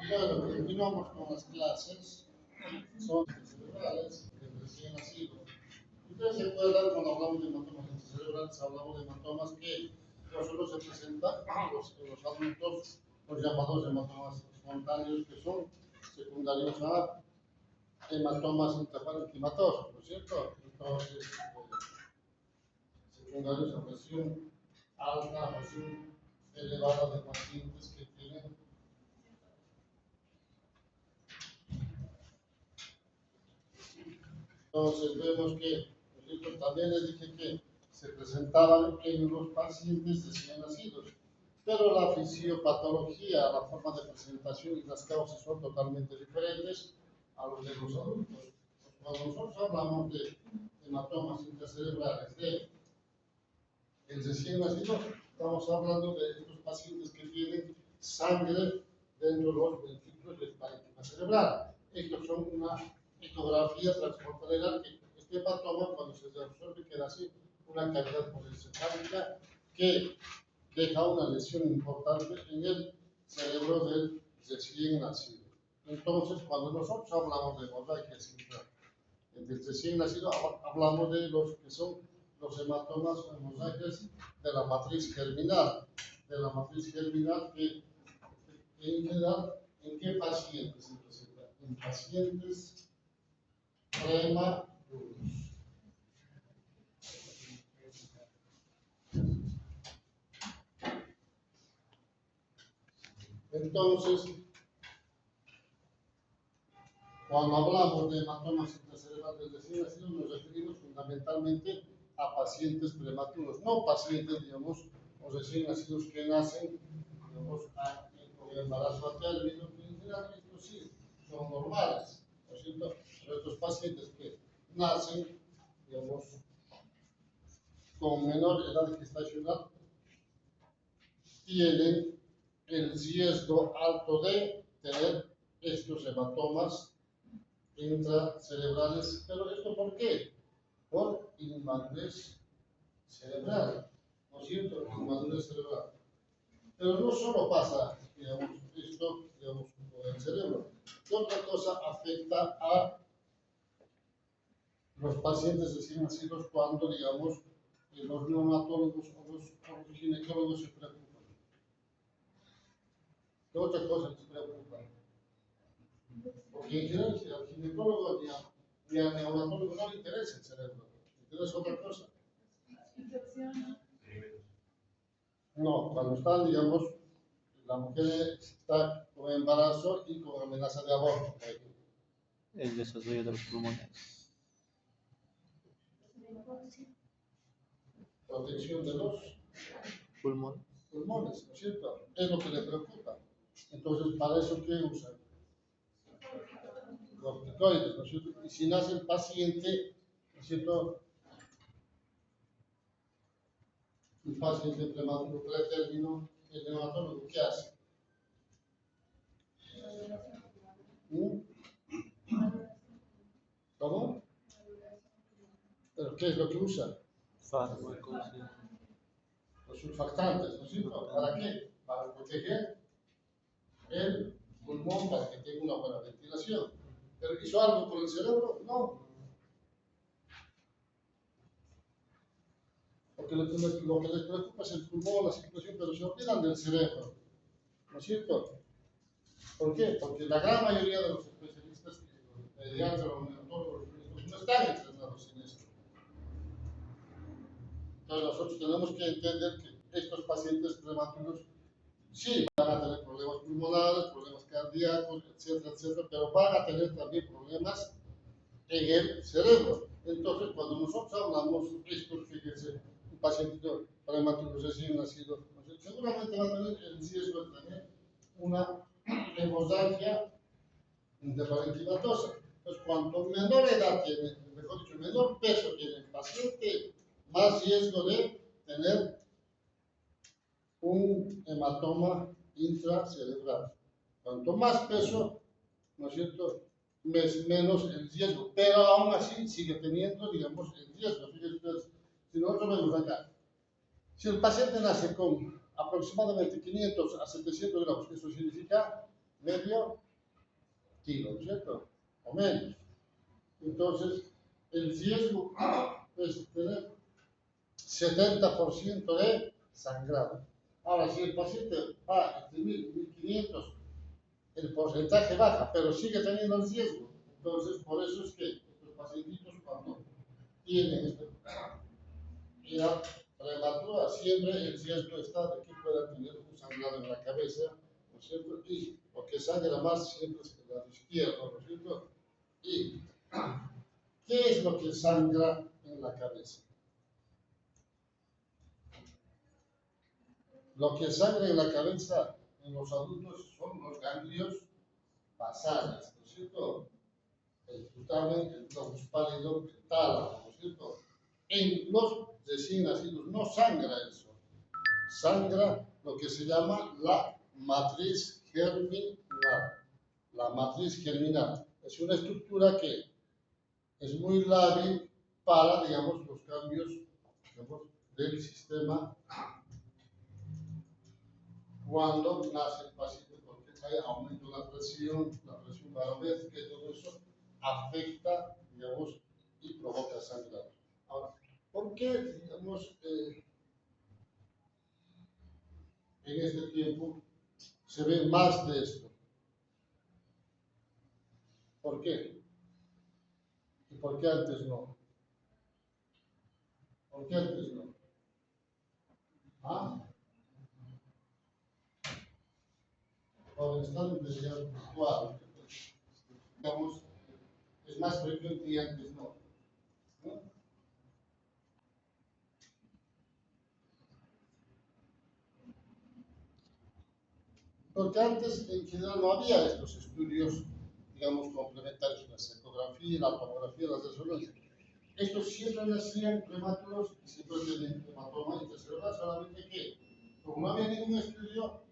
Bueno, continuamos con las clases. Son cerebrales del recién nacido. Ustedes se acuerdan cuando hablamos de hematomas cerebrales, hablamos de hematomas que no solo se presentan en los adultos, los llamados hematomas espontáneos, que son secundarios a hematomas intraparenquimatosos, ¿no es cierto? Entonces, secundarios a presión alta, presión elevada de pacientes que tienen. Entonces vemos que, por ejemplo, también les dije que se presentaban en los pacientes recién nacidos, pero la fisiopatología, la forma de presentación y las causas son totalmente diferentes a los de los adultos. Cuando nosotros hablamos de hematomas intracerebrales de el recién nacido, estamos hablando de estos pacientes que tienen sangre dentro de los ventrículos del parénquima cerebral. Estos son una ecografía transfrontalera que este hematoma, cuando se reabsorbe, queda así una cavidad policefálica que deja una lesión importante en el cerebro del recién nacido. Entonces, cuando nosotros hablamos de hemorragias del recién nacido, hablamos de los que son los hematomas o hemorragias de la matriz germinal, que en general, ¿en qué pacientes se presenta? En pacientes prematuros. Entonces, cuando hablamos de hematomas intracerebrales recién nacidos, nos referimos fundamentalmente a pacientes prematuros, no pacientes, digamos, o recién nacidos que nacen, digamos, con el embarazo a término, que en general estos sí son normales, ¿no es cierto? Pero estos pacientes que nacen, digamos, con menor edad gestacional, tienen el riesgo alto de tener estos hematomas intracerebrales. ¿Pero esto por qué? Por inmadurez cerebral, ¿no es cierto? Inmadurez cerebral. Pero no solo pasa, digamos, esto, digamos, con el cerebro. ¿Qué otra cosa afecta a los pacientes recién nacidos cuando, digamos, los neonatólogos o los ginecólogos se preocupan? ¿Qué otra cosa les preocupa? Porque en general al ginecólogo ni al neonatólogo no le interesa el cerebro, le interesa otra cosa. No, cuando están, digamos, la mujer está con embarazo y con amenaza de aborto. El desarrollo de los pulmones. Protección de los Pulmón. pulmones, ¿no es cierto? Es lo que le preocupa. Entonces, ¿para eso qué usan? Corticoides, ¿no es cierto? Y si nace el paciente, ¿no es cierto? Un paciente prematuro pretérmino, el neonatólogo, ¿qué hace? ¿Cómo? ¿Pero qué es lo que usa? Fármacos. Los surfactantes, ¿no es cierto? ¿Para qué? Para proteger el pulmón, para que tenga una buena ventilación. ¿Pero hizo algo por el cerebro? No. Porque lo que les preocupa es el pulmón, la circulación, pero se olvidan del cerebro, ¿no es cierto? ¿Por qué? Porque la gran mayoría de los especialistas, pediatras, los neonatólogos, no están entrenados en esto. Entonces nosotros tenemos que entender que estos pacientes prematuros sí van a tener problemas pulmonares, problemas cardíacos, etcétera, etcétera, pero van a tener también problemas en el cerebro. Entonces, cuando nosotros hablamos de estos, fíjense, un paciente prematuro recién nacido, seguramente va a tener el riesgo de tener una hemorragia intraparenquimatosa. Entonces, cuanto menor edad tiene, mejor dicho, menor peso tiene el paciente, más riesgo de tener un hematoma intracerebral. Cuanto más peso, ¿no es cierto?, menos el riesgo, pero aún así sigue teniendo, digamos, el riesgo. Fíjense ustedes, si nosotros vemos acá, si el paciente nace con aproximadamente 500 a 700 gramos, eso significa medio kilo, ¿no es cierto? O menos. Entonces, el riesgo es tener 70% de sangrado. Ahora, si el paciente va entre 1000 y 1500, el porcentaje baja, pero sigue teniendo el riesgo. Entonces, por eso es que los pacientitos cuando tienen esta edad prematura, siempre el riesgo está de que puedan tener un sangrado en la cabeza, ¿no es cierto? Y porque sangra más siempre es el lado izquierdo, ¿no es cierto? ¿Y qué es lo que sangra en la cabeza? Lo que sangra en la cabeza en los adultos son los ganglios basales, ¿no es cierto? El putamen, el globus pálido, el tálamo, ¿no es cierto? En los recién nacidos no sangra eso, sangra lo que se llama la matriz germinal. La matriz germinal es una estructura que es muy lábil para, digamos, los cambios, digamos, del sistema cuando nace el paciente, porque hay aumento de la presión barométrica y todo eso afecta, digamos, y provoca sangrado. Ahora, ¿por qué, digamos, en este tiempo se ve más de esto? ¿Por qué? ¿Y por qué antes no? ¿Por qué antes no? ¿Ah? Por el estado de realidad virtual, digamos, es más frecuente y antes no. ¿No? Porque antes en general no había estos estudios, digamos, complementarios, la ecografía, la tomografía, la resonancia. Estos siempre nacían prematuros y siempre tenían hematoma intracelular, solamente que, como no había ningún estudio,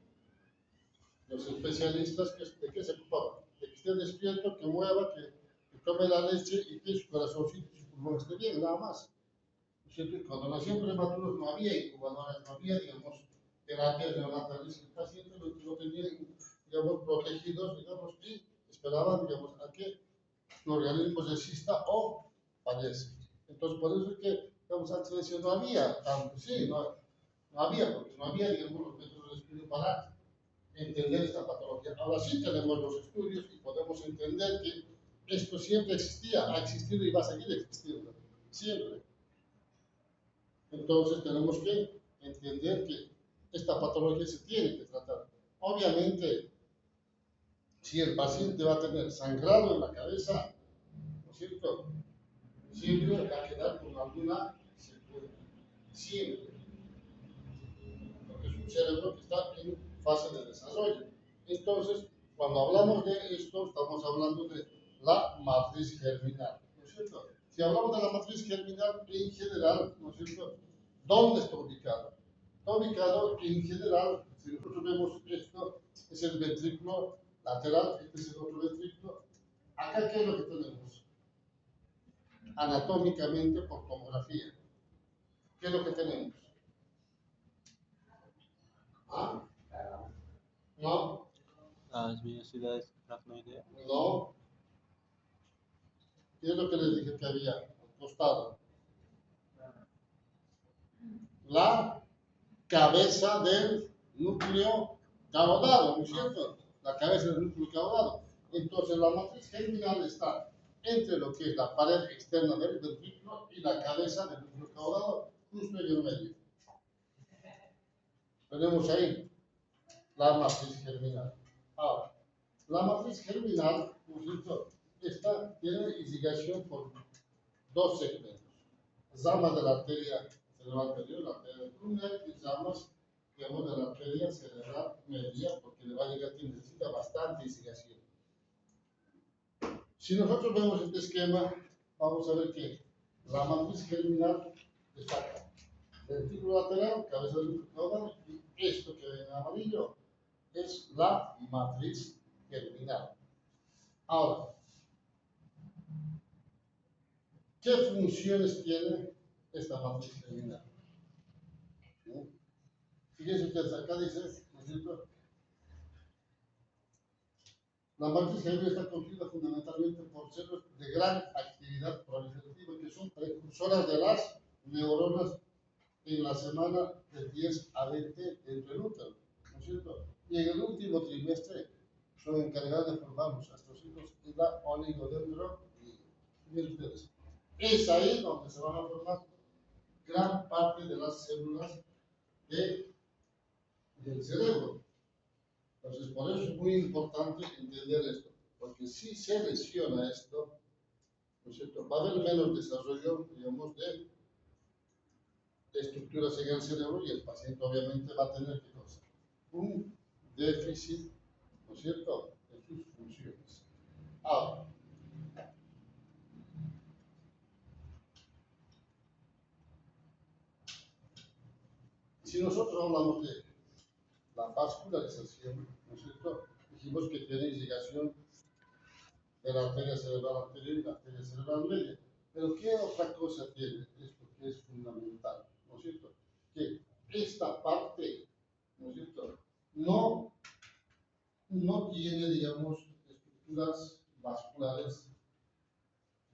los especialistas de qué se ocupaban, de que esté despierto, que mueva, que tome la leche y que su corazoncito y su pulmón esté bien, nada más. Cuando nacían prematuros no había incubadoras, no había, digamos, terapias neonatales, el paciente lo tenían, digamos, protegidos, digamos, y esperaban, digamos, a que su organismo resista o fallece. Entonces, por eso es que, digamos, antes decía, no había tanto, sí, no había, porque no había, digamos, los métodos de estudio para entender esta patología. Ahora sí tenemos los estudios y podemos entender que esto siempre existía, ha existido y va a seguir existiendo, siempre. Entonces tenemos que entender que esta patología se tiene que tratar. Obviamente, si el paciente va a tener sangrado en la cabeza, ¿no es cierto? Siempre va a quedar con alguna secuela. Siempre. Porque es un cerebro que está en fase de desarrollo. Entonces, cuando hablamos de esto, estamos hablando de la matriz germinal, ¿no es cierto? Si hablamos de la matriz germinal en general, ¿no es cierto? ¿Dónde está ubicado? Está ubicado en general, si nosotros vemos esto, es el ventrículo lateral, este es el otro ventrículo. Acá, ¿qué es lo que tenemos? Anatómicamente por tomografía. ¿Qué es lo que tenemos? ¿Ah? ¿No? Las vellosidades aracnoideas. No. ¿Qué es lo que les dije que había al costado? La cabeza del núcleo caudado, ¿no es cierto? La cabeza del núcleo caudado. Entonces la matriz germinal está entre lo que es la pared externa del ventrículo y la cabeza del núcleo caudado, justo en el medio. Tenemos ahí la matriz germinal. Ahora, la matriz germinal, ¿no es cierto? Tiene irrigación por dos segmentos. Ramas de la arteria cerebral anterior, la arteria pulmonar, y ramas, digamos, de la arteria cerebral media, porque le va a llegar que necesita bastante irrigación. Si nosotros vemos este esquema, vamos a ver que la matriz germinal está acá. Ventrículo lateral, cabeza del núcleo caudal, y esto que ven en amarillo es la matriz germinal. Ahora, ¿qué funciones tiene esta matriz germinal? Fíjense ustedes, acá dice, ¿no es cierto? La matriz cerebral está constituida fundamentalmente por células de gran actividad proliferativa, que son precursoras de las neuronas en la semana de 10 a 20 entre el útero, ¿no es cierto? Y en el último trimestre son encargadas de formar los astrocitos y la oligodendro y el uterus. Es ahí donde se van a formar gran parte de las células del cerebro. Entonces, por eso es muy importante entender esto, porque si se lesiona esto, ¿no es cierto?, va a haber menos desarrollo, digamos, de estructuras en el cerebro y el paciente obviamente va a tener ¿qué cosa? Un déficit, ¿no es cierto?, de sus funciones. Ahora, si nosotros hablamos de la vascularización, ¿no es cierto?, dijimos que tiene irrigación de la arteria cerebral anterior y la arteria cerebral media. Pero ¿qué otra cosa tiene esto que es fundamental? ¿No es cierto? Que esta parte, ¿no es cierto?, no tiene, digamos, estructuras vasculares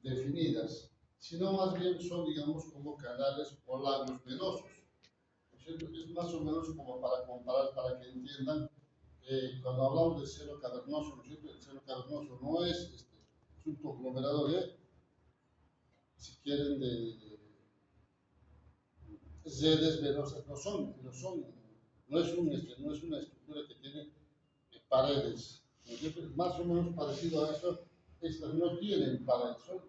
definidas, sino más bien son, digamos, como canales o lagos venosos. ¿No es cierto? Es más o menos como para comparar, para que entiendan, cuando hablamos de seno cavernoso, ¿no es cierto? El seno cavernoso no es un conglomerado de, si quieren, de redes venosas, no es una estructura que tiene paredes, ¿no es cierto? Más o menos parecido a eso, estas no tienen paredes, son,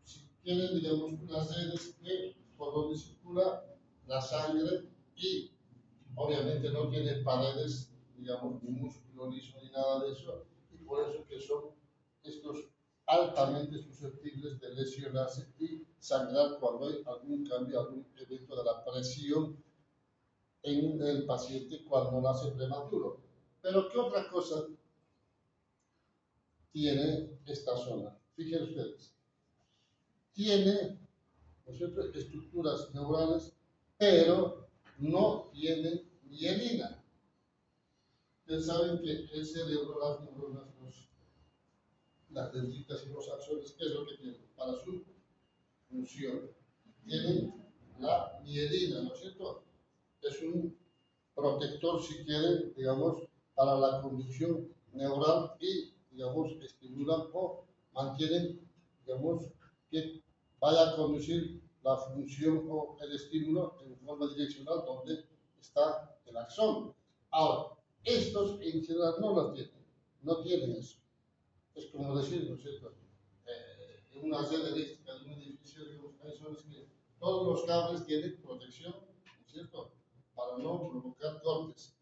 si tienen, digamos, unas redes que, por donde circula la sangre y obviamente no tiene paredes, digamos, ni músculo liso ni nada de eso, y por eso que son estos altamente susceptibles de lesionarse y sangrar cuando hay algún cambio, algún evento de la presión en el paciente cuando nace prematuro. Pero ¿qué otra cosa tiene esta zona? Fíjense ustedes, tiene, ¿no es cierto?, estructuras neurales, pero no tiene mielina. Ustedes saben que el cerebro, las neuronas, las dendritas y los axones, ¿qué es lo que tienen? Para su función, tienen la mielina, ¿no es cierto? Es un protector, si quieren, digamos, para la conducción neural y, digamos, estimulan o mantienen, digamos, que vaya a conducir la función o el estímulo en forma direccional donde está el axón. Ahora, estos en general no lo tienen, no tienen eso. Es como decir, ¿no es cierto?, en una red eléctrica de un edificio, digamos, hay zonas que todos los cables tienen protección, ¿no es cierto?, para no provocar cortes.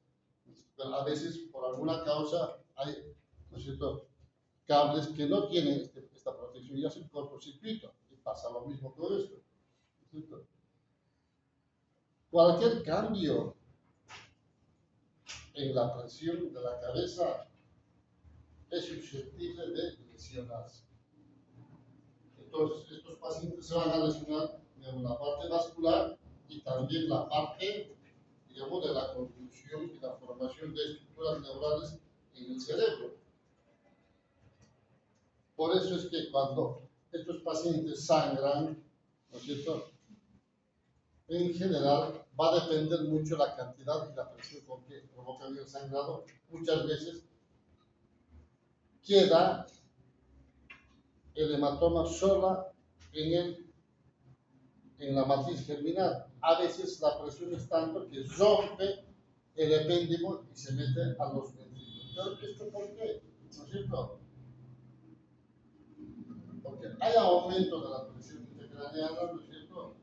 Pero a veces, por alguna causa, hay, ¿no es cierto?, cables que no tienen esta protección y hacen cortocircuito. Y pasa lo mismo con esto, ¿no es cierto? Cualquier cambio en la presión de la cabeza es susceptible de lesionarse. Entonces, estos pacientes se van a lesionar, digamos, la parte vascular y también la parte, digamos, de la construcción y la formación de estructuras neurales en el cerebro. Por eso es que cuando estos pacientes sangran, ¿no es cierto?, en general va a depender mucho la cantidad y la presión con que provocan el sangrado. Muchas veces queda el hematoma sola en la matriz germinal. A veces la presión es tanto que rompe el epéndimo y se mete a los ventrículos. ¿Pero esto por qué? ¿No es cierto? Porque hay aumento de la presión intracraneana, ¿no es cierto?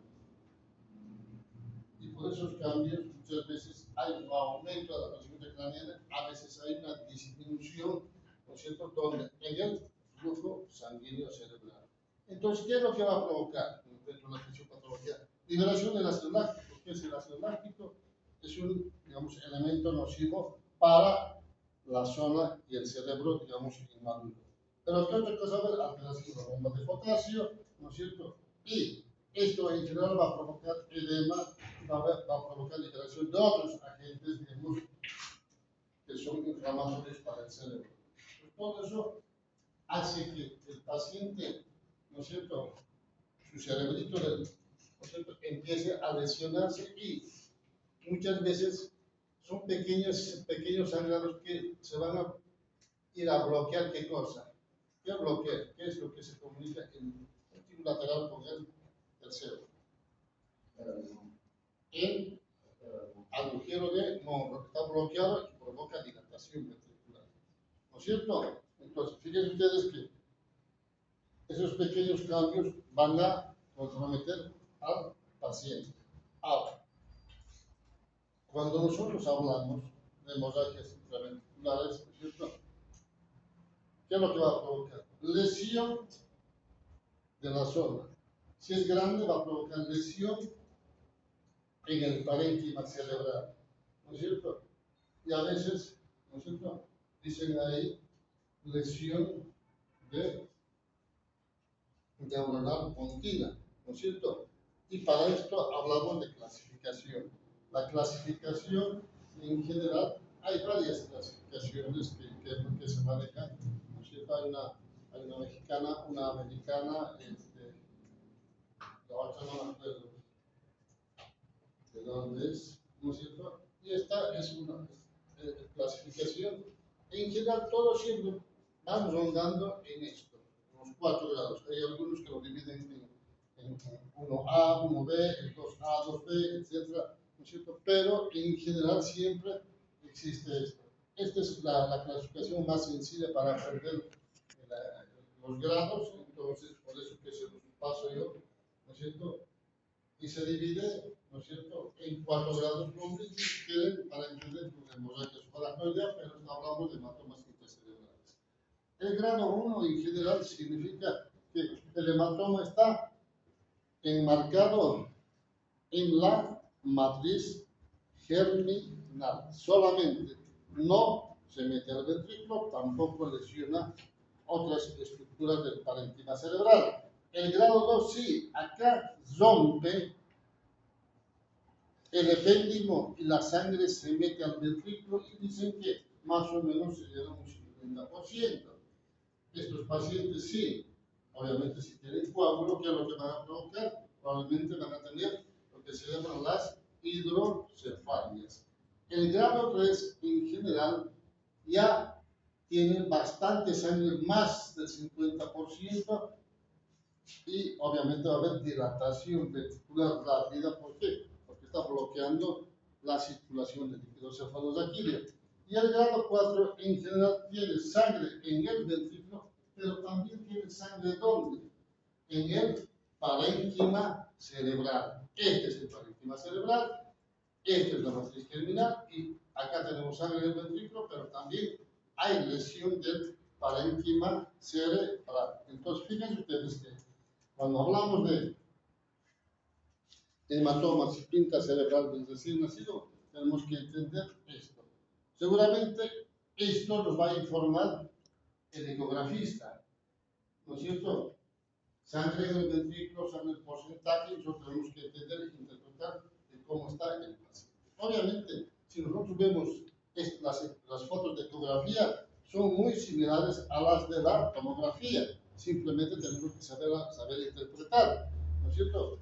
Y por esos cambios muchas veces hay un aumento de la presión intracraneana, a veces hay una disminución, ¿no es cierto?, donde en el flujo sanguíneo cerebral. Entonces, ¿qué es lo que va a provocar dentro de la fisiopatología? Liberación del ácido láctico. ¿Qué es el ácido láctico? Es un, digamos, elemento nocivo para la zona y el cerebro, digamos, inmaduro. Pero ¿qué otra cosa va a haber? Alteración de la bomba de potasio, ¿no es cierto? Y esto en general va a provocar edema, va a provocar liberación de otros agentes, digamos, que son inflamatorios para el cerebro. todo eso hace que el paciente, ¿no es cierto?, su cerebrito, ¿no es cierto?, empiece a lesionarse y muchas veces son pequeños sangrados que se van a ir a bloquear. ¿Qué cosa? ¿Qué bloquea? ¿Qué es lo que se comunica en el timo lateral con el tercero? El agujero de no, está bloqueado y provoca dilatación ventricular. ¿No es cierto? Entonces, fíjense ustedes que esos pequeños cambios van a comprometer al paciente. Ahora, cuando nosotros hablamos de hemorragias intraventriculares, ¿no es cierto?, ¿qué es lo que va a provocar? Lesión de la zona. Si es grande, va a provocar lesión en el parénquima cerebral, ¿no es cierto? Y a veces, ¿no es cierto?, dicen ahí lesión de neuronal continua, ¿no es cierto? Y para esto hablamos de clasificación. La clasificación, en general, hay varias clasificaciones que se manejan, ¿no es cierto? Hay una mexicana, una americana, la otra no me acuerdo de dónde es, ¿no es cierto? Y esta es una clasificación. En general, todos siempre van rondando en esto, en los 4 grados. Hay algunos que lo dividen en 1A, 1B, el 2A, 2B, etc. ¿No es cierto? Pero en general siempre existe esto. Esta es la clasificación más sencilla para aprender los grados, entonces por eso que se los paso yo, ¿no es cierto? Y se divide, ¿no es cierto?, en 4 grados nombres, si quieren, para entender los hemorragias paranoides, pero hablamos de hematomas intracerebrales. El grado 1 en general significa que el hematoma está enmarcado en la matriz germinal. Solamente no se mete al ventrículo, tampoco lesiona otras estructuras del parénquima cerebral. El grado 2 sí, acá rompe el epéndimo y la sangre se mete al ventrículo y dicen que más o menos se lleva un 50%. Estos pacientes sí, obviamente si tienen coágulo, ¿qué es lo que van a provocar? Probablemente van a tener lo que se llaman las hidrocefalias. El grado 3 en general ya tiene bastante sangre, más del 50%, y obviamente va a haber dilatación ventricular rápida. ¿Por qué? Porque está bloqueando la circulación de líquido cefalorraquídeo. Y el grado 4 en general tiene sangre en el ventrículo, pero también tiene sangre ¿dónde? En el parénquima cerebral. Este es el parénquima cerebral, esta es la matriz germinal y acá tenemos sangre en el ventrículo, pero también hay lesión del parénquima cerebral. Entonces, fíjense ustedes que cuando hablamos de hematomas y pinta cerebral del recién nacido, tenemos que entender esto. Seguramente esto nos va a informar el ecografista, ¿no es cierto? Sangre en el ventrículo, sangre en porcentaje, nosotros tenemos que entender y interpretar de cómo está el paciente. Obviamente, si nosotros vemos las fotos de ecografía, son muy similares a las de la tomografía. Simplemente tenemos que saber interpretar, ¿no es cierto?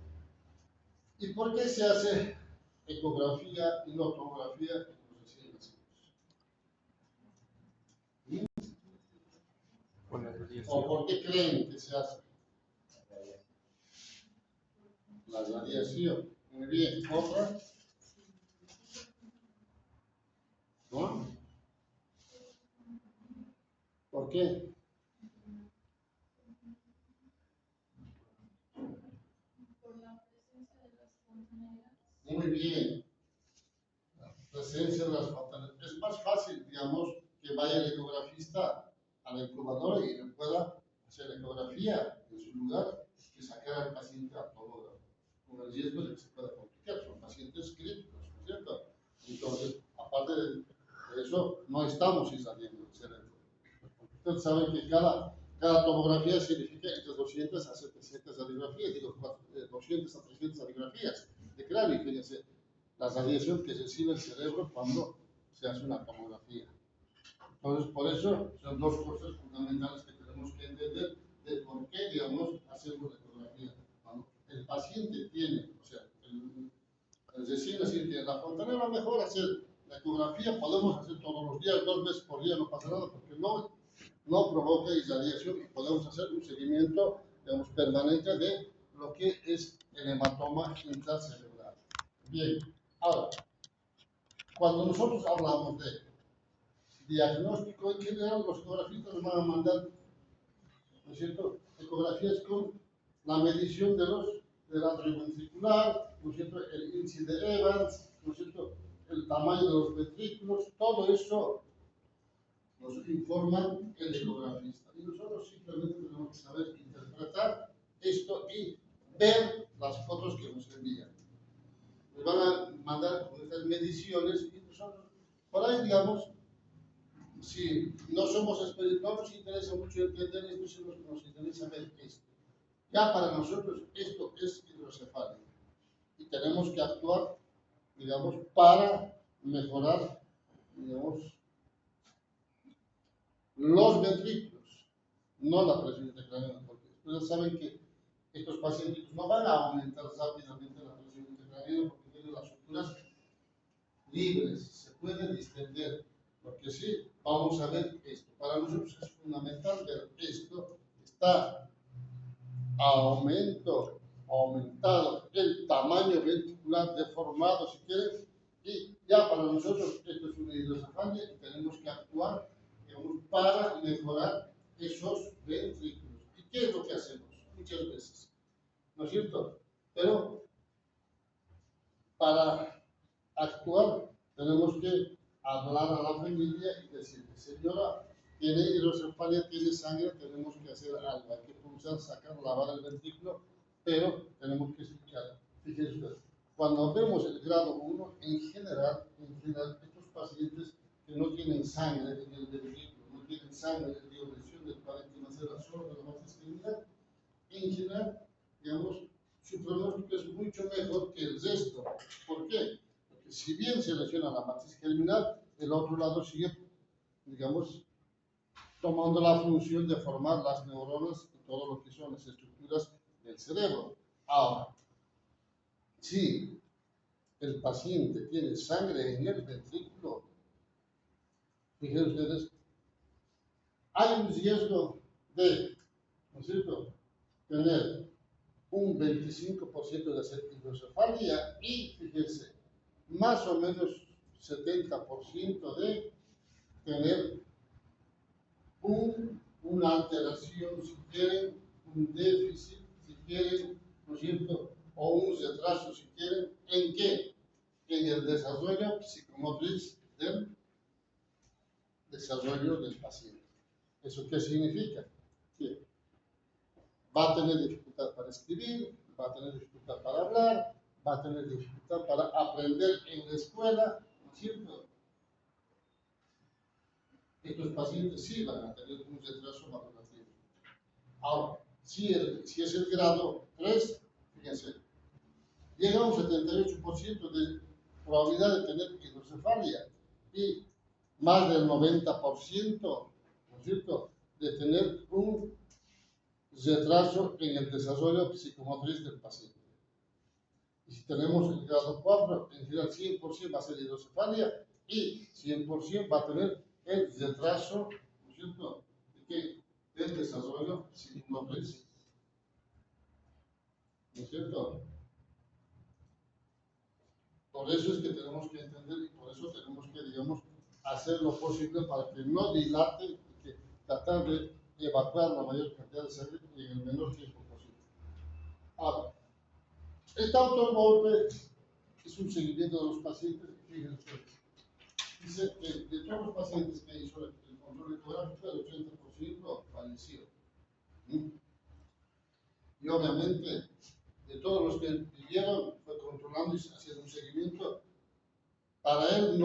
¿Y por qué se hace ecografía y no tomografía en los recién nacidos? ¿O por qué creen que se hace? La radiación. Muy bien. ¿Otra? ¿No? ¿Por qué? Muy bien. La presencia de las fontaneras. Es más fácil, digamos, que vaya el ecografista a la incubadora y le pueda hacer la ecografía en su lugar que sacar al paciente al tomógrafo, con el riesgo de que se pueda complicar. Son pacientes críticos, ¿no es cierto? Entonces, aparte de eso, no estamos irradiando el cerebro. Ustedes saben que cada tomografía significa entre 200 a 700 radiografías, digo, 200 a 300 radiografías de cráneo. Fíjense la radiación que recibe el cerebro cuando se hace una tomografía. Entonces, por eso son dos cosas fundamentales que tenemos que entender de por qué, digamos, hacemos la ecografía. Cuando el paciente tiene, o sea, el recién nacido tiene la fontanela, mejor hacer la ecografía, podemos hacer todos los días, 2 veces por día, no pasa nada, porque no provoca irradiación y podemos hacer un seguimiento, digamos, permanente de lo que es el hematoma intracerebral. Bien, ahora, cuando nosotros hablamos de diagnóstico, en general los ecografistas nos van a mandar, ¿no es cierto?, ecografías con la medición de la ventricular, ¿no es cierto?, el índice de Evans, ¿no es cierto?, el tamaño de los ventrículos, todo eso nos informa el ecografista. Y nosotros simplemente tenemos que saber interpretar esto y ver las fotos que nos envían. Nos van a mandar con estas mediciones y nosotros, por ahí, digamos, si no somos expertos, no nos interesa mucho entender esto, sino nos interesa ver esto. Ya para nosotros esto es hidrocefalia y tenemos que actuar, digamos, para mejorar, digamos, los ventrículos, no la presión intracraneal, porque ustedes saben que estos pacientes no van a aumentar rápidamente la presión intracraneal porque tienen las suturas libres, se puede distender, porque sí, vamos a ver esto. Para nosotros es fundamental ver esto, está aumentado el tamaño ventricular deformado, si quieren, y ya para nosotros esto es una hidrocefalia y tenemos que actuar, digamos, para mejorar esos ventrículos. ¿Y qué es lo que hacemos? Muchas veces, ¿no es cierto? Pero para actuar tenemos que hablar a la familia y decirle, señora, tiene hidrocefalia, tiene sangre, tenemos que hacer algo, hay que pulsar, sacar, lavar el ventrículo, pero tenemos que explicar. Fíjense ustedes, cuando vemos el grado 1, en general, estos pacientes que no tienen sangre en el ventrículo, no tienen sangre en la lesión del parénquima cerebral, solo de la matriz criminal, en general, digamos, su pronóstico es mucho mejor que el resto. ¿Por qué? Porque si bien se lesiona la matriz germinal, el otro lado sigue, digamos, tomando la función de formar las neuronas y todo lo que son las estructuras del cerebro. Ahora, si el paciente tiene sangre en el ventrículo, fíjense ustedes, hay un riesgo de, ¿no es cierto?, tener un 25% de hacer hidrocefalia y, fíjense, más o menos 70% de tener una alteración, si quieren, un déficit, si quieren, ¿no es cierto?, o un retraso, si quieren, ¿en qué? En el desarrollo psicomotriz del desarrollo del paciente. ¿Eso qué significa? Que va a tener dificultad para escribir, va a tener dificultad para hablar, va a tener dificultad para aprender en la escuela, ¿no es cierto? Estos pacientes sí van a tener un retraso madurativo. Ahora, si es el grado 3, fíjense, llega a un 78% de probabilidad de tener hidrocefalia y más del 90%, ¿no es cierto?, de tener un retraso en el desarrollo psicomotriz del paciente. Y si tenemos el grado 4, en general 100% va a ser hidrocefalia y 100% va a tener el retraso, ¿no es cierto?, del desarrollo psicomotriz. ¿No es cierto? Por eso es que tenemos que entender y por eso tenemos que, digamos, hacer lo posible para que no dilate y que tratar de evacuar la mayor cantidad de sangre en el menor tiempo posible. Ahora, este autogolpe es un seguimiento de los pacientes. Fíjense ustedes. Dice que de todos los pacientes que hizo el control ecográfico, el 80% falleció. Y obviamente, de todos los que vivieron, fue controlando y haciendo un seguimiento. Para él,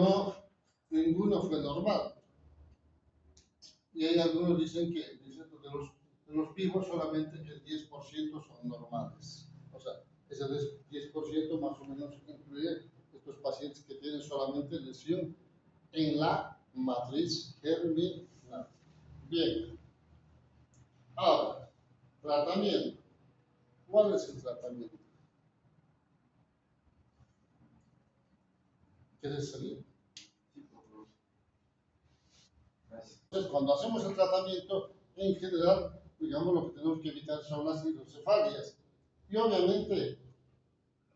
ninguno fue normal. Y hay algunos dicen que de los vivos solamente el 10% son normales. O sea, ese 10% más o menos incluye estos pacientes que tienen solamente lesión en la matriz germinal. Bien. Ahora, tratamiento. ¿Cuál es el tratamiento? ¿Quieres salir? Entonces, cuando hacemos el tratamiento, en general, digamos, lo que tenemos que evitar son las hidrocefalias. Y obviamente,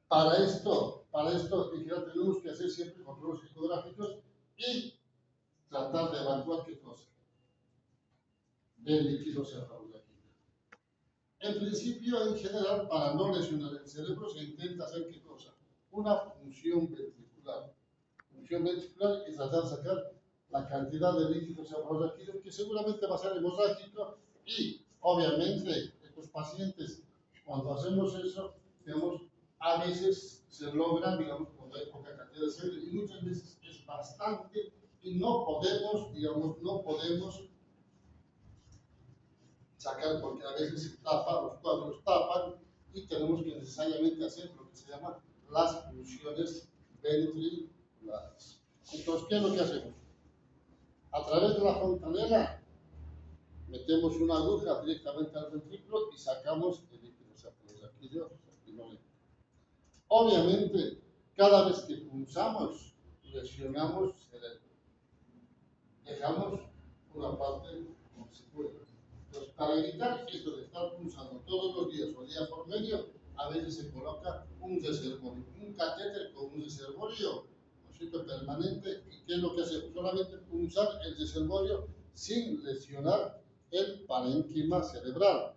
para esto, en general, tenemos que hacer siempre controles ecográficos y tratar de evacuar qué cosa. El líquido cefalorraquídeo. En principio, en general, para no lesionar el cerebro, se intenta hacer qué cosa. Una función ventricular. Función ventricular y tratar de sacar la cantidad de líquido cefalorraquídeo que seguramente va a ser hemorrágico y, obviamente, estos pacientes, cuando hacemos eso, digamos, a veces se logran, digamos, cuando hay poca cantidad de sangre y muchas veces es bastante y no podemos, digamos, no podemos sacar porque a veces se tapa, los cuadros tapan y tenemos que necesariamente hacer lo que se llama las funciones ventriculares. Entonces, ¿qué es lo que hacemos? A través de la fontanela metemos una aguja directamente al ventrículo y sacamos el líquido cefalorraquídeo. Obviamente, cada vez que punzamos, lesionamos el cerebro. Dejamos una parte como se puede. Entonces, para evitar esto de estar punzando todos los días o día por medio, a veces se coloca un reservorio, un catéter con un reservorio, ¿no es cierto?, permanente. ¿Y qué es lo que hace? Solamente punzar el reservorio sin lesionar el parénquima cerebral.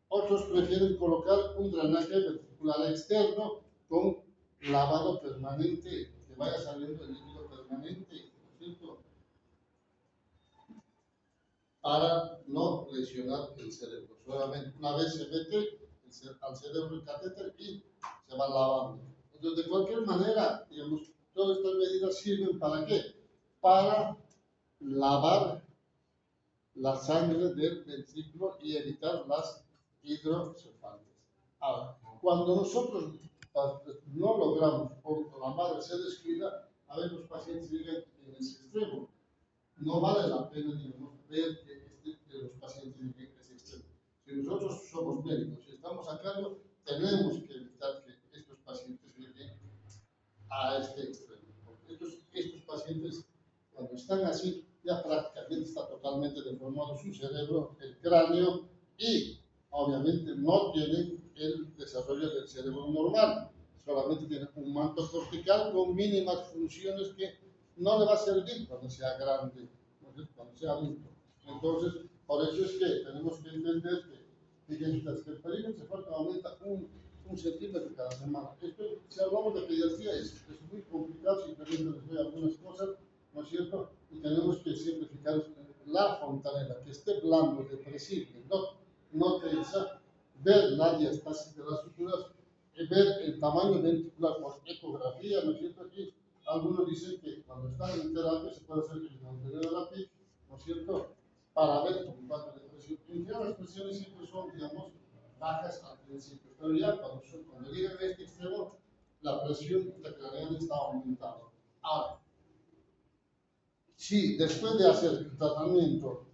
Otros prefieren colocar un drenaje ventricular externo con lavado permanente, que vaya saliendo el líquido permanente, ¿no es cierto?, para no lesionar el cerebro. Solamente una vez se mete al cerebro el catéter y se va lavando. Entonces, de cualquier manera, digamos, todas estas medidas sirven ¿para qué? Para lavar la sangre del ventrículo y evitar las hidrocefalias. Ahora, cuando nosotros no logramos, o la madre se descuida, a ver, los pacientes llegan en ese extremo. No vale la pena, digamos, ver que los pacientes lleguen a ese extremo. Si nosotros somos médicos y estamos a cargo, tenemos que evitar que estos pacientes lleguen a este extremo. Porque estos pacientes, cuando están así, ya prácticamente está totalmente deformado su cerebro, el cráneo, y obviamente no tienen el desarrollo del cerebro normal. Solamente tienen un manto cortical con mínimas funciones que no le va a servir cuando sea grande, cuando sea adulto. Entonces, por eso es que tenemos que entender que, fíjense, que el perímetro cefálico aumenta un centímetro cada semana. Esto, si hablamos de pediatría, es muy complicado, simplemente les doy algunas cosas, ¿no es cierto? Y tenemos que simplificar la fontanela, que esté blando, depresible, no tensa, ver la diastasis de las suturas, ver el tamaño ventricular por ecografía, ¿no es cierto? Aquí algunos dicen que cuando están en terapia se puede hacer el monitoreo de la PIC, ¿no es cierto?, para ver con cuánto de presión. En general, las presiones siempre son, digamos, bajas al principio, pero ya cuando llegan a este extremo, la presión intracraneal está aumentando. Ahora, si después de hacer el tratamiento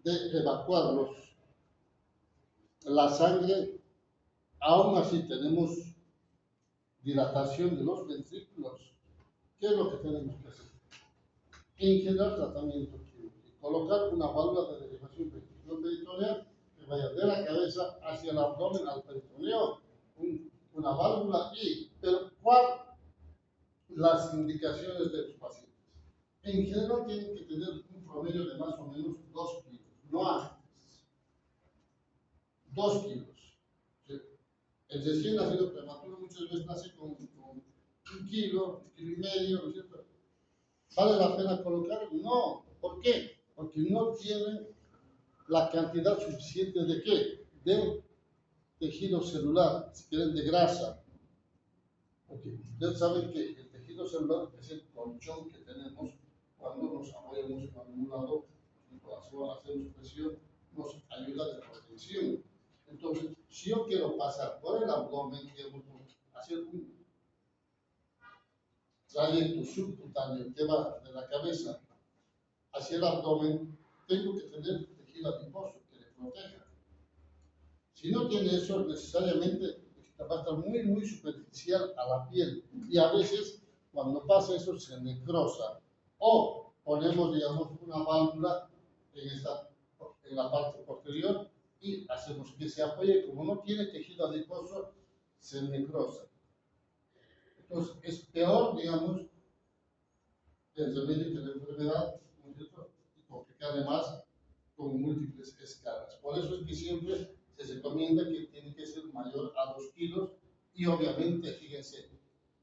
de evacuarlos, la sangre, aún así tenemos dilatación de los ventrículos, ¿qué es lo que tenemos que hacer? En general, tratamiento quirúrgico. Colocar una válvula de derivación ventricular-peritoneal que vaya de la cabeza hacia el abdomen al peritoneo, una válvula pero ¿cuál? Las indicaciones de los pacientes. En general tienen que tener un promedio de más o menos 2 kilos, no antes. 2 kilos. El recién nacido prematuro muchas veces nace con 1 kilo, 1,5 kilos, ¿no es cierto? ¿Vale la pena colocar? No. ¿Por qué? Porque no tienen la cantidad suficiente de ¿qué? De tejido celular, si quieren de grasa. Okay. Ustedes saben que el tejido celular es el colchón que tenemos cuando nos apoyamos en algún lado, hacemos presión, nos ayuda de protección. Entonces, si yo quiero pasar por el abdomen, quiero hacer trayecto subcutáneo que va de la cabeza hacia el abdomen, tengo que tener tejido adiposo que le proteja. Si no tiene eso, necesariamente va a estar muy, muy superficial a la piel. Y a veces, cuando pasa eso, se necrosa. O ponemos, digamos, una válvula en la parte posterior y hacemos que se apoye. Como no tiene tejido adiposo, se necrosa. Entonces, es peor, digamos, el remedio que la enfermedad, ¿no es cierto? Y complica además con múltiples escalas. Por eso es que siempre se recomienda que tiene que ser mayor a 2 kilos y obviamente, fíjense,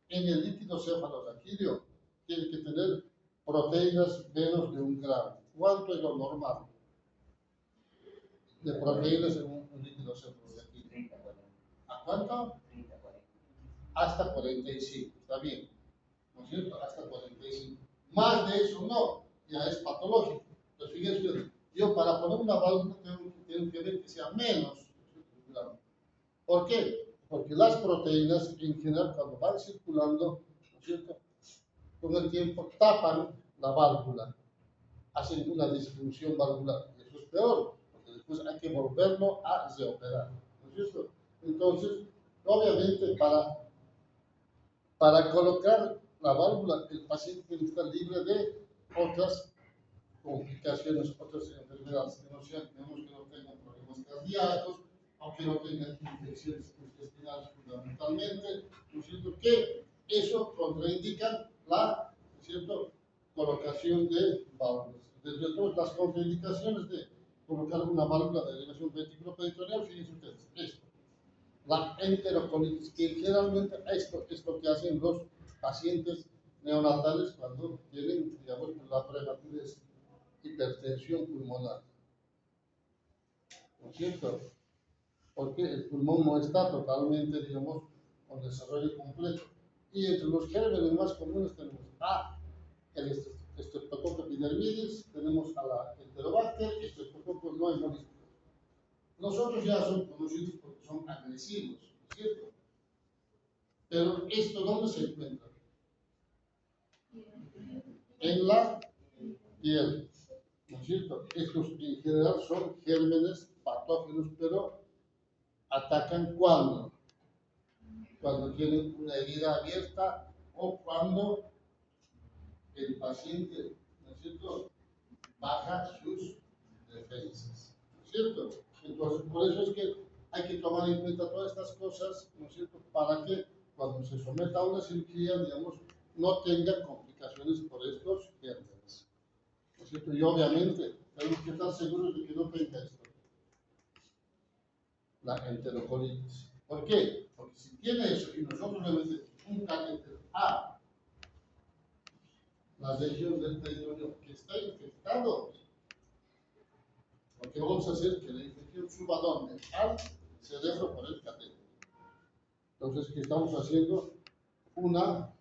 en el líquido cefalorraquídeo tiene que tener proteínas menos de 1 gramo. ¿Cuánto es lo normal de proteínas en un líquido cefalorraquídeo? ¿A cuánto? Hasta 45, está bien, ¿no es cierto? Hasta 45. Más de eso no, ya es patológico. Entonces, fíjense, yo para poner una válvula tengo que ver que sea menos. ¿Por qué? Porque las proteínas en general cuando van circulando, ¿no es cierto?, con el tiempo tapan la válvula, hacen una disfunción valvular. Y eso es peor, porque después hay que volverlo a reoperar, ¿no es cierto? Entonces, obviamente para colocar la válvula, el paciente tiene que estar libre de otras complicaciones, otras enfermedades, que no tengan problemas cardíacos, o que no tengan infecciones intestinales fundamentalmente, ¿no es cierto? Que eso contraindica la, ¿no es cierto?, colocación de válvulas. Desde todas las contraindicaciones de colocar una válvula de elevación ventriculoperitoneal, fíjense ustedes, esto, la enterocolitis, que generalmente esto es lo que hacen los pacientes neonatales cuando tienen, digamos, la prematurez, hipertensión pulmonar, ¿no es cierto? Porque el pulmón no está totalmente, digamos, con desarrollo completo. Y entre los gérmenes más comunes tenemos el Streptococcus epidermidis, tenemos a la Enterobacter, Streptococcus no hemolíticos. Nosotros ya son conocidos porque son agresivos, ¿no es cierto? Pero esto, ¿dónde se encuentra? En la piel, ¿no es cierto? Estos en general son gérmenes patógenos, pero atacan cuando tienen una herida abierta o cuando el paciente, ¿no es cierto?, baja sus defensas, ¿no es cierto? Entonces, por eso es que hay que tomar en cuenta todas estas cosas, ¿no es cierto?, para que cuando se someta a una cirugía, digamos, no tenga complicaciones por estos gérmenes, ¿no es cierto? Y obviamente tenemos que estar seguros de que no tenga esto, la enterocolitis. ¿Por qué? Porque si tiene eso y nosotros le metemos un catéter a la región del peritoneo que está infectado, lo que vamos a hacer es que la infección suba donde, al cerebro por el catéter. Entonces, ¿qué estamos haciendo? Una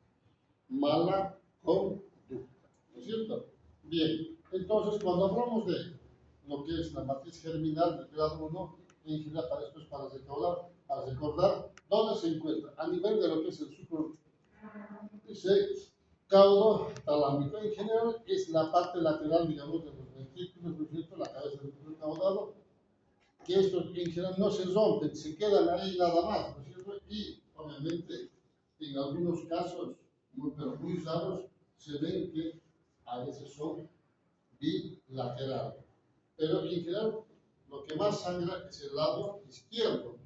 mala conducta, ¿no es cierto? Bien, entonces cuando hablamos de lo que es la matriz germinal del grado 1, en general para esto es para recordar dónde se encuentra, a nivel de lo que es el caudo talámico. En general es la parte lateral, digamos, de los ventrículos, ¿no es cierto?, la cabeza del núcleo caudado, que estos en general no se rompen, se quedan ahí nada más, ¿no es cierto? Y obviamente en algunos casos, pero muy raros, se ven que a veces son bilaterales. Pero en general lo que más sangra es el lado izquierdo.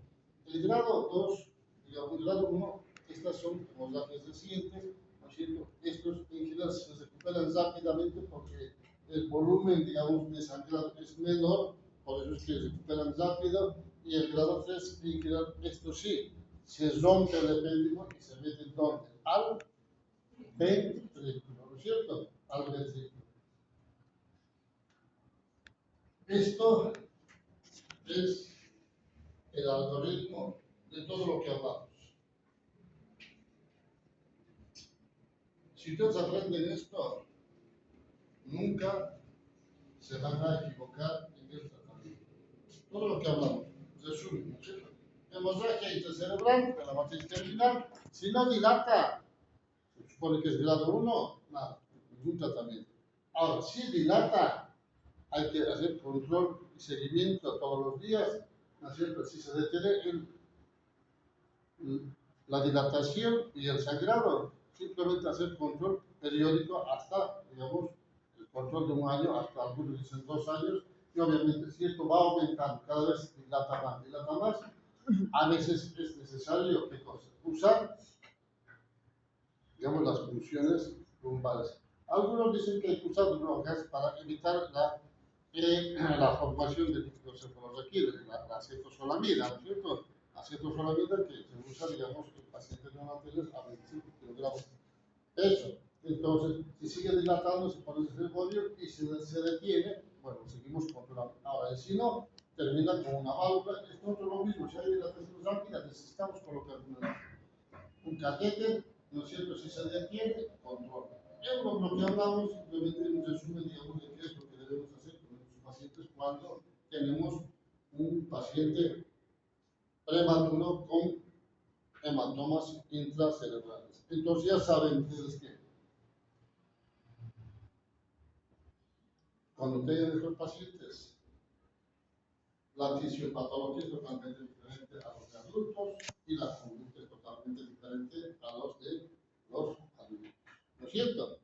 El grado 2, digamos, el grado 1, estas son hemorragias recientes, ¿no es cierto? Estos en general se recuperan rápidamente porque el volumen, digamos, de sangrado es menor, por eso es que se recuperan rápido. Y el grado 3, en general, esto sí, se rompe el epéndimo y se mete ¿dónde? Al ventrículo, ¿no es cierto? Al ventrículo. Esto es el algoritmo de todo lo que hablamos. Si ustedes aprenden esto, nunca se van a equivocar en el tratamiento. Todo lo que hablamos, resumen, ¿no es cierto? Hemorragia intracerebral de la matriz terminal, si no dilata, supone que es grado 1, nada, ningún tratamiento. Ahora, si dilata, hay que hacer control y seguimiento todos los días, ¿no es cierto? Si se detiene la dilatación y el sangrado, simplemente hacer control periódico hasta, digamos, el control de 1 año, hasta algunos dicen 2 años, y obviamente si esto va aumentando, cada vez dilata más, a veces es necesario, ¿qué cosa? Usar, digamos, las funciones lumbares. Algunos dicen que hay que usar drogas para evitar la formación de líquido cefalorraquídeo, la acetosolamida, ¿no es cierto? Acetosolamida que se usa, digamos, en pacientes neonatales a 25 kilogramos de peso. Entonces, si sigue dilatando, se pone ese bodio y si se detiene, bueno, seguimos controlando. Ahora, si no, termina con una válvula. Es lo mismo, si hay dilatación rápida, necesitamos colocar un catéter, ¿no es cierto? Si se detiene, control. Es lo que hablamos, simplemente en un resumen, digamos, de qué es lo que debemos hacer con nuestros pacientes cuando tenemos un paciente prematuro con hematomas intracerebrales. Entonces ya saben ustedes que cuando tengan estos pacientes, la fisiopatología es totalmente diferente a los de adultos y la conducta es totalmente diferente a los de los adultos. ¿No es cierto?